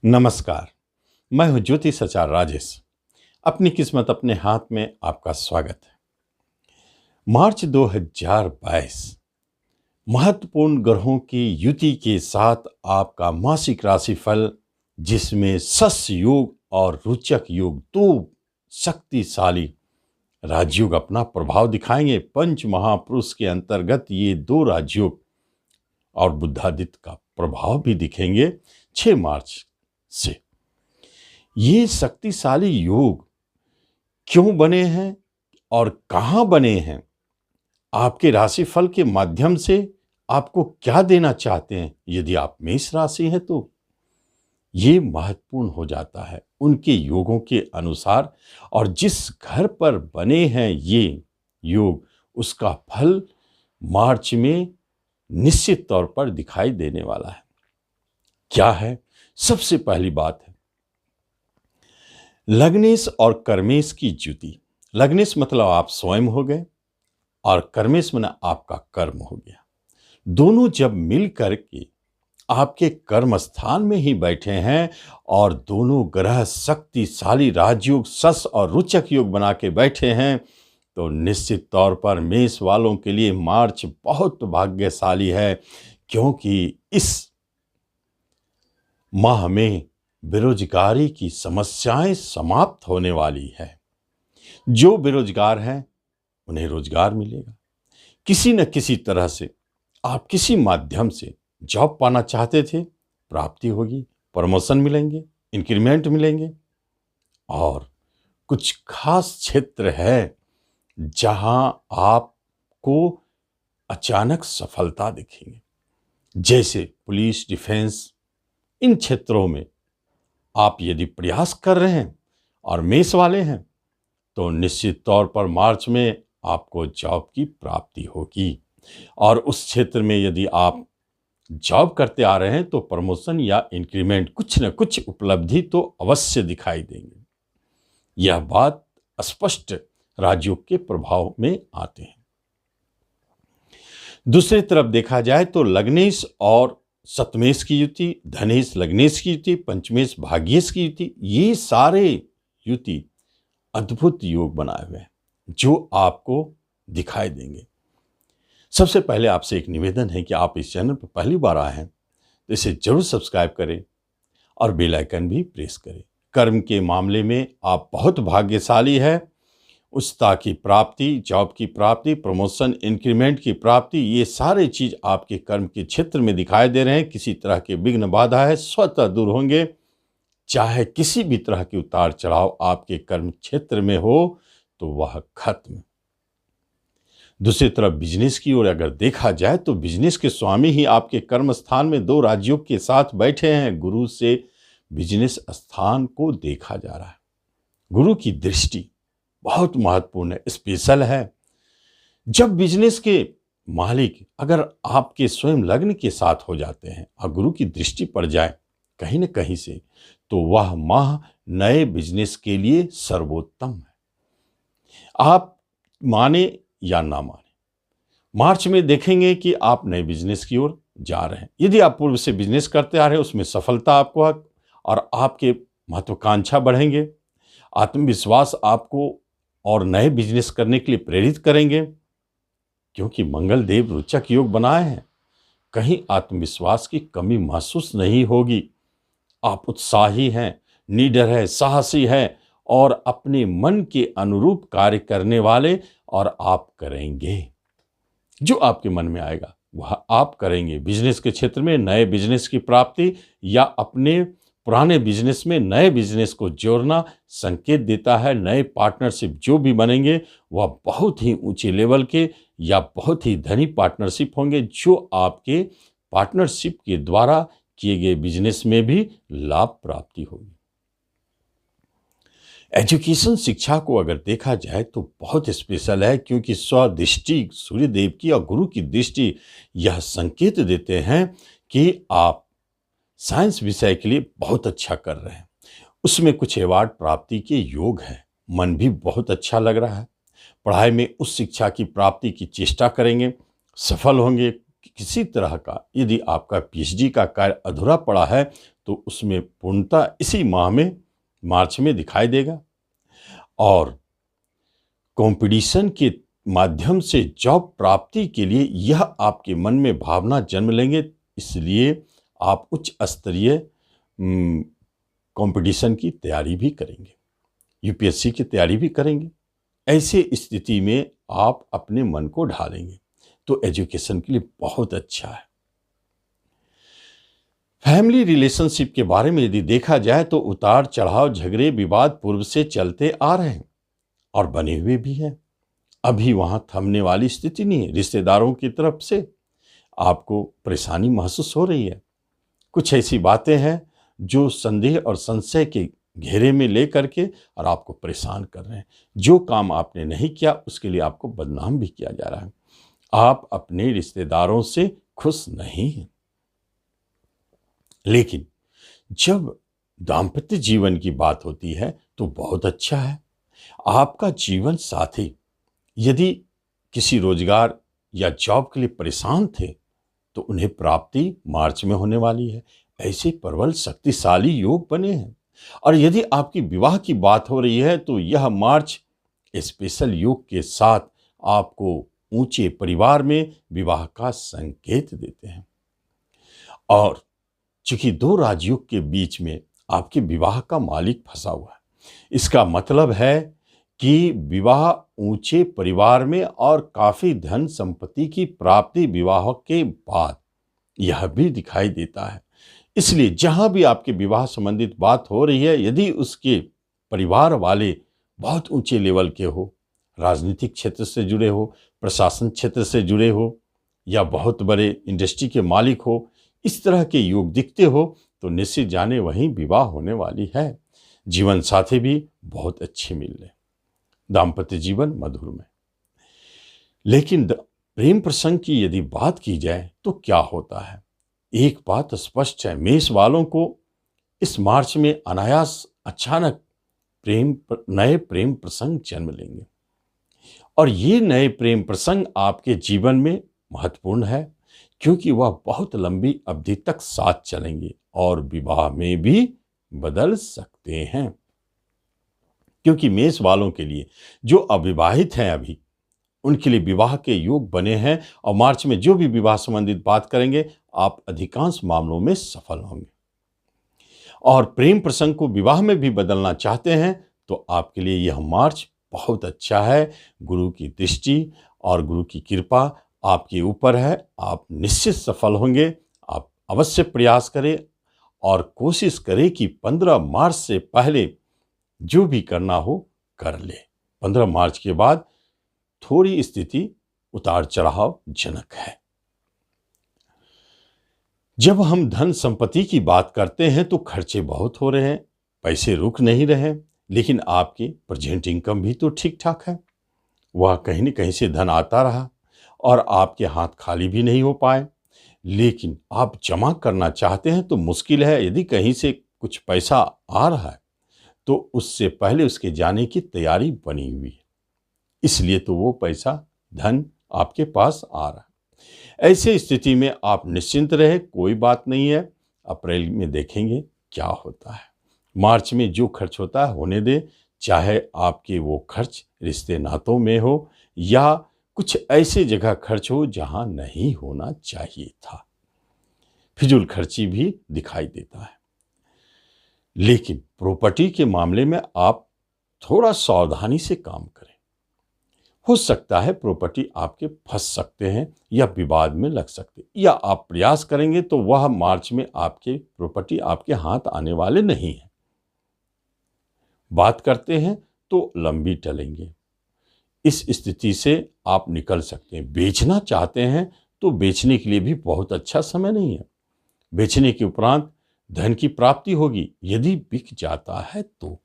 नमस्कार। मैं हूं ज्योतिष आचार्य राजेश। अपनी किस्मत अपने हाथ में आपका स्वागत है। मार्च 2022 महत्वपूर्ण ग्रहों की युति के साथ आपका मासिक राशिफल, जिसमें शस्य योग और रोचक योग, दो शक्तिशाली राजयोग अपना प्रभाव दिखाएंगे। पंच महापुरुष के अंतर्गत ये दो राजयोग और बुद्धादित्य का प्रभाव भी दिखेंगे 6 मार्च से। ये शक्तिशाली योग क्यों बने हैं और कहां बने हैं, आपके राशिफल के माध्यम से आपको क्या देना चाहते हैं। यदि आप मेष राशि हैं तो ये महत्वपूर्ण हो जाता है उनके योगों के अनुसार, और जिस घर पर बने हैं ये योग, उसका फल मार्च में निश्चित तौर पर दिखाई देने वाला है। क्या है? सबसे पहली बात है लग्नेश और कर्मेश की युति। लग्नेश मतलब आप स्वयं हो गए और कर्मेश मतलब आपका कर्म हो गया। दोनों जब मिल करके आपके कर्म स्थान में ही बैठे हैं और दोनों ग्रह शक्तिशाली राजयोग, शस और रोचक योग बना के बैठे हैं, तो निश्चित तौर पर मेष वालों के लिए मार्च बहुत भाग्यशाली है, क्योंकि इस माह में बेरोजगारी की समस्याएं समाप्त होने वाली है। जो बेरोजगार हैं उन्हें रोजगार मिलेगा। किसी न किसी तरह से आप किसी माध्यम से जॉब पाना चाहते थे, प्राप्ति होगी, प्रमोशन मिलेंगे, इंक्रीमेंट मिलेंगे। और कुछ खास क्षेत्र है जहां आपको अचानक सफलता दिखेंगे, जैसे पुलिस, डिफेंस। इन क्षेत्रों में आप यदि प्रयास कर रहे हैं और मेष वाले हैं तो निश्चित तौर पर मार्च में आपको जॉब की प्राप्ति होगी। और उस क्षेत्र में यदि आप जॉब करते आ रहे हैं तो प्रमोशन या इंक्रीमेंट, कुछ न कुछ उपलब्धि तो अवश्य दिखाई देंगे। यह बात स्पष्ट राजयोग के प्रभाव में आते हैं। दूसरी तरफ देखा जाए तो लग्नेश और सतमेश की युति, धनेश लग्नेश की युति, पंचमेश भाग्येश की युति, ये सारे युति अद्भुत योग बनाए हुए हैं जो आपको दिखाई देंगे। सबसे पहले आपसे एक निवेदन है कि आप इस चैनल पर पहली बार आए हैं तो इसे जरूर सब्सक्राइब करें और बेल आइकन भी प्रेस करें। कर्म के मामले में आप बहुत भाग्यशाली है। उच्चता की प्राप्ति, जॉब की प्राप्ति, प्रमोशन, इंक्रीमेंट की प्राप्ति, ये सारे चीज आपके कर्म के क्षेत्र में दिखाई दे रहे हैं। किसी तरह के विघ्न बाधा है स्वतः दूर होंगे। चाहे किसी भी तरह के उतार चढ़ाव आपके कर्म क्षेत्र में हो तो वह खत्म। दूसरी तरफ बिजनेस की ओर अगर देखा जाए तो बिजनेस के स्वामी ही आपके कर्म स्थान में दो राजयोग के साथ बैठे हैं। गुरु से बिजनेस स्थान को देखा जा रहा है। गुरु की दृष्टि बहुत महत्वपूर्ण है, स्पेशल है। जब बिजनेस के मालिक अगर आपके स्वयं लग्न के साथ हो जाते हैं और गुरु की दृष्टि पड़ जाए कहीं न कहीं से, तो वह माह नए बिजनेस के लिए सर्वोत्तम है। आप माने या ना माने, मार्च में देखेंगे कि आप नए बिजनेस की ओर जा रहे हैं। यदि आप पूर्व से बिजनेस करते आ रहे हैं उसमें सफलता आपको और आपके महत्वाकांक्षा बढ़ेंगे। आत्मविश्वास आपको और नए बिजनेस करने के लिए प्रेरित करेंगे, क्योंकि मंगल देव रोचक योग बनाए हैं। कहीं आत्मविश्वास की कमी महसूस नहीं होगी। आप उत्साही हैं, निडर है, साहसी है और अपने मन के अनुरूप कार्य करने वाले, और आप करेंगे जो आपके मन में आएगा वह आप करेंगे। बिजनेस के क्षेत्र में नए बिजनेस की प्राप्ति या अपने पुराने बिजनेस में नए बिजनेस को जोड़ना संकेत देता है। नए पार्टनरशिप जो भी बनेंगे वह बहुत ही ऊंचे लेवल के या बहुत ही धनी पार्टनरशिप होंगे, जो आपके पार्टनरशिप के द्वारा किए गए बिजनेस में भी लाभ प्राप्ति होगी। एजुकेशन, शिक्षा को अगर देखा जाए तो बहुत स्पेशल है, क्योंकि स्वदृष्टि सूर्य देव की और गुरु की दृष्टि यह संकेत देते हैं कि आप साइंस विषय के लिए बहुत अच्छा कर रहे हैं। उसमें कुछ अवार्ड प्राप्ति के योग है। मन भी बहुत अच्छा लग रहा है। पढ़ाई में उस शिक्षा की प्राप्ति की चेष्टा करेंगे, सफल होंगे। किसी तरह का यदि आपका पीएचडी का कार्य अधूरा पड़ा है तो उसमें पूर्णतः इसी माह में मार्च में दिखाई देगा। और कंपटीशन के माध्यम से जॉब प्राप्ति के लिए यह आपके मन में भावना जन्म लेंगे, इसलिए आप उच्च स्तरीय कंपटीशन की तैयारी भी करेंगे, यूपीएससी की तैयारी भी करेंगे। ऐसे स्थिति में आप अपने मन को ढालेंगे तो एजुकेशन के लिए बहुत अच्छा है। फैमिली रिलेशनशिप के बारे में यदि देखा जाए तो उतार चढ़ाव, झगड़े, विवाद पूर्व से चलते आ रहे हैं और बने हुए भी हैं। अभी वहां थमने वाली स्थिति नहीं है। रिश्तेदारों की तरफ से आपको परेशानी महसूस हो रही है। कुछ ऐसी बातें हैं जो संदेह और संशय के घेरे में ले करके और आपको परेशान कर रहे हैं। जो काम आपने नहीं किया उसके लिए आपको बदनाम भी किया जा रहा है। आप अपने रिश्तेदारों से खुश नहीं हैं। लेकिन जब दाम्पत्य जीवन की बात होती है तो बहुत अच्छा है। आपका जीवन साथी यदि किसी रोजगार या जॉब के लिए परेशान थे तो उन्हें प्राप्ति मार्च में होने वाली है। ऐसे प्रबल शक्तिशाली योग बने हैं। और यदि आपकी विवाह की बात हो रही है तो यह मार्च स्पेशल योग के साथ आपको ऊंचे परिवार में विवाह का संकेत देते हैं। और चूंकि दो राजयोग के बीच में आपके विवाह का मालिक फंसा हुआ है, इसका मतलब है कि विवाह ऊंचे परिवार में और काफी धन संपत्ति की प्राप्ति विवाह के बाद यह भी दिखाई देता है। इसलिए जहां भी आपके विवाह संबंधित बात हो रही है, यदि उसके परिवार वाले बहुत ऊंचे लेवल के हो, राजनीतिक क्षेत्र से जुड़े हो, प्रशासन क्षेत्र से जुड़े हो या बहुत बड़े इंडस्ट्री के मालिक हो, इस तरह के योग दिखते हो तो निश्चित जाने वहीं विवाह होने वाली है। जीवन साथी भी बहुत अच्छे मिल रहे, दाम्पत्य जीवन मधुर में। लेकिन प्रेम प्रसंग की यदि बात की जाए तो क्या होता है? एक बात स्पष्ट है, मेष वालों को इस मार्च में अनायास अचानक नए प्रेम प्रसंग जन्म लेंगे और ये नए प्रेम प्रसंग आपके जीवन में महत्वपूर्ण है क्योंकि वह बहुत लंबी अवधि तक साथ चलेंगे और विवाह में भी बदल सकते हैं। क्योंकि मेष वालों के लिए जो अविवाहित हैं अभी, उनके लिए विवाह के योग बने हैं और मार्च में जो भी विवाह संबंधित बात करेंगे आप अधिकांश मामलों में सफल होंगे। और प्रेम प्रसंग को विवाह में भी बदलना चाहते हैं तो आपके लिए यह मार्च बहुत अच्छा है। गुरु की दृष्टि और गुरु की कृपा आपके ऊपर है, आप निश्चित सफल होंगे। आप अवश्य प्रयास करें और कोशिश करें कि 15 मार्च से पहले जो भी करना हो कर ले। 15 मार्च के बाद थोड़ी स्थिति उतार चढ़ाव जनक है। जब हम धन संपत्ति की बात करते हैं तो खर्चे बहुत हो रहे हैं, पैसे रुक नहीं रहे, लेकिन आपकी प्रेजेंट इनकम भी तो ठीक ठाक है। वह कहीं न कहीं से धन आता रहा और आपके हाथ खाली भी नहीं हो पाए। लेकिन आप जमा करना चाहते हैं तो मुश्किल है। यदि कहीं से कुछ पैसा आ रहा है तो उससे पहले उसके जाने की तैयारी बनी हुई है, इसलिए तो वो पैसा धन आपके पास आ रहा है। ऐसे स्थिति में आप निश्चिंत रहे, कोई बात नहीं है। अप्रैल में देखेंगे क्या होता है। मार्च में जो खर्च होता है होने दे, चाहे आपके वो खर्च रिश्ते नातों में हो या कुछ ऐसे जगह खर्च हो जहां नहीं होना चाहिए था। फिजूल खर्ची भी दिखाई देता है। लेकिन प्रॉपर्टी के मामले में आप थोड़ा सावधानी से काम करें। हो सकता है प्रॉपर्टी आपके फंस सकते हैं या विवाद में लग सकते हैं, या आप प्रयास करेंगे तो वह मार्च में आपके प्रॉपर्टी आपके हाथ आने वाले नहीं है। बात करते हैं तो लंबी टलेंगे। इस स्थिति से आप निकल सकते हैं। बेचना चाहते हैं तो बेचने के लिए भी बहुत अच्छा समय नहीं है। बेचने के उपरांत धन की प्राप्ति होगी। यदि बिक जाता है तो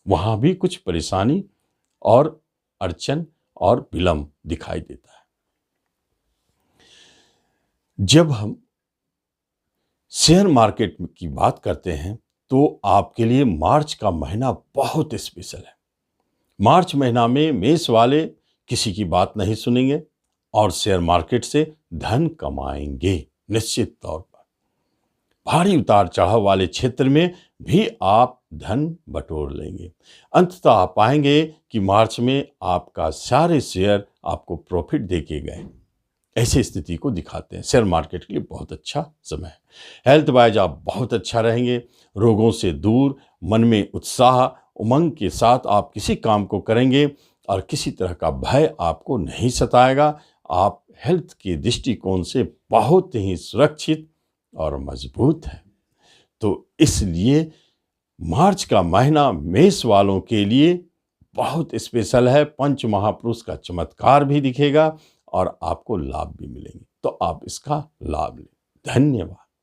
वहां भी कुछ परेशानी और अड़चन और विलंब दिखाई देता है। जब हम शेयर मार्केट की बात करते हैं तो आपके लिए मार्च का महीना बहुत स्पेशल है। मार्च महीना में मेष वाले किसी की बात नहीं सुनेंगे और शेयर मार्केट से धन कमाएंगे निश्चित तौर पर। भारी उतार चढ़ाव वाले क्षेत्र में भी आप धन बटोर लेंगे। अंततः आप पाएंगे कि मार्च में आपका सारे शेयर आपको प्रॉफिट देके गए। ऐसी स्थिति को दिखाते हैं। शेयर मार्केट के लिए बहुत अच्छा समय है। हेल्थ वाइज आप बहुत अच्छा रहेंगे, रोगों से दूर, मन में उत्साह उमंग के साथ आप किसी काम को करेंगे और किसी तरह का भय आपको नहीं सताएगा। आप हेल्थ के दृष्टिकोण से बहुत ही सुरक्षित और मजबूत हैं। तो इसलिए मार्च का महीना मेष वालों के लिए बहुत स्पेशल है। पंच महापुरुष का चमत्कार भी दिखेगा और आपको लाभ भी मिलेंगे, तो आप इसका लाभ लें। धन्यवाद।